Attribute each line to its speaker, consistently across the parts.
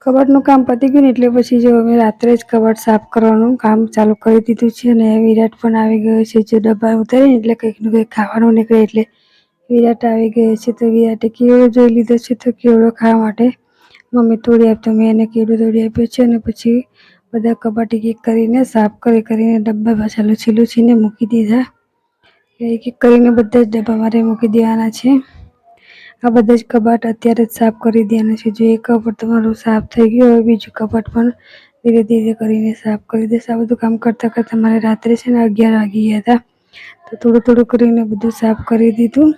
Speaker 1: કબાટનું કામ પતી ગયું ને એટલે પછી જો અમે રાત્રે જ કબાટ સાફ કરવાનું કામ ચાલુ કરી દીધું છે. અને વિરાટ પણ આવી ગયો છે. જો ડબ્બા ઉતારે ને એટલે કંઈકનું કંઈક ખાવાનું નીકળે એટલે વિરાટ આવી ગયો છે. તો વિરાટે કેવડો જોઈ લીધો છે. તો કેવડો ખાવા માટે મમ્મી તોડી આપતો મેં એને કેવડો તોડી આપ્યો છે. અને પછી બધા કબાટ એક એક કરીને સાફ કરીને ડબ્બા પાછા લૂછીને મૂકી દીધા. એક એક કરીને બધા જ ડબ્બા મારે મૂકી દેવાના છે. આ બધા જ કબાટ અત્યારે જ સાફ કરી દેવાના છે. જો એક કબાટ તમારું સાફ થઈ ગયું હવે બીજું કબાટ પણ ધીરે ધીરે કરીને સાફ કરી દેશે. આ બધું કામ કરતાં કરતાં મારે રાત્રે છે ને 11 વાગી ગયા હતા. તો થોડું થોડું કરીને બધું સાફ કરી દીધું.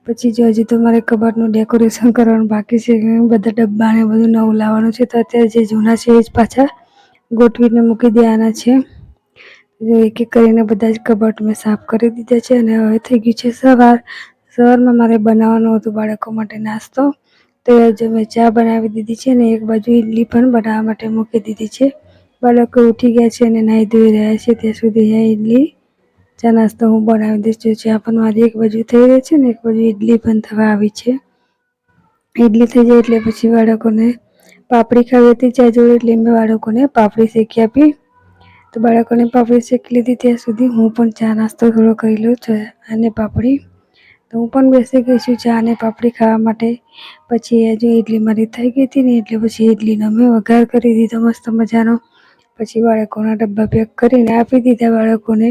Speaker 1: પછી જો હજી તો મારે કબાટનું ડેકોરેશન કરવાનું બાકી છે. બધા ડબ્બા ને બધું નવું લાવવાનું છે. તો અત્યારે જે જૂના છે એ જ પાછા ગોઠવીને મૂકી દેવાના છે. એક એક કરીને બધા જ કબાટ મેં સાફ કરી દીધા છે. અને હવે થઈ ગયું છે સવારમાં મારે બનાવવાનું હતું બાળકો માટે નાસ્તો. તો આજે મેં ચા બનાવી દીધી છે ને એક બાજુ ઇડલી પણ બનાવવા માટે મૂકી દીધી છે. બાળકો ઉઠી ગયા છે અને નાહી ધોઈ રહ્યા છે ત્યાં સુધી ઇડલી ચા નાસ્તો હું બનાવી દઈશ. ચા પણ મારી એક બાજુ થઈ રહી છે ને એક બાજુ ઇડલી પણ થવા આવી છે. ઇડલી થઈ જાય એટલે પછી બાળકોને પાપડી ખાવી હતી ચા જોડે એટલે મેં બાળકોને પાપડી શેકી આપી. તો બાળકોને પાપડી શેકી લીધી ત્યાં સુધી હું પણ ચા નાસ્તો થોડો કરી લઉં ચા અને પાપડી. તો હું પણ બેસી ગઈ છું ચા અને પાપડી ખાવા માટે. પછી હજુ ઇડલી મારી થઈ ગઈ હતી ને એટલે પછી ઇડલીનો મેં વઘાર કરી દીધો મસ્ત મજાનો. પછી બાળકોના ડબ્બા પેક કરીને આપી દીધા બાળકોને.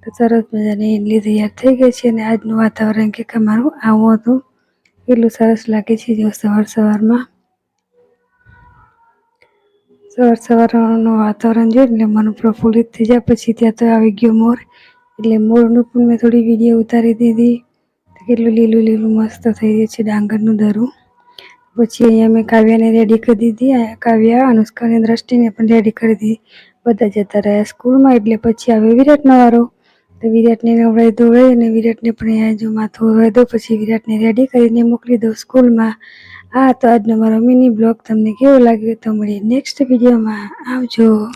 Speaker 1: તો સરસ મજાની ઇડલી તૈયાર થઈ ગઈ છે. અને આજનું વાતાવરણ કંઈક અમારું આવું હતું. એટલું સરસ લાગે છે જો સવારનું વાતાવરણ જોઈએ એટલે મન પ્રફુલ્લિત થઈ જાય. પછી ત્યાં તો આવી ગયો મોર એટલે મોરનું પણ મેં થોડી વિડીયો ઉતારી દીધી. કેટલું લીલું લીલું મસ્ત થઈ ગયું છે ડાંગરનું દરું. પછી અહીંયા મેં કાવ્યાને રેડી કરી દીધી. કાવ્યા, અનુષ્કા અને દ્રષ્ટિને પણ રેડી કરી દીધી. બધા જતા રહ્યા સ્કૂલમાં એટલે પછી આવે વિરાટનો વારો. તો વિરાટને નવડાવી ધોવડાવી અને વિરાટને પણ અહીંયા જો માથું ઓળાવી દઉં. પછી વિરાટને રેડી કરીને મોકલી દઉં સ્કૂલમાં. આ તો આજનો મારો મિની બ્લોગ તમને કેવો લાગ્યો તો મળીએ નેક્સ્ટ વિડીયોમાં. આવજો.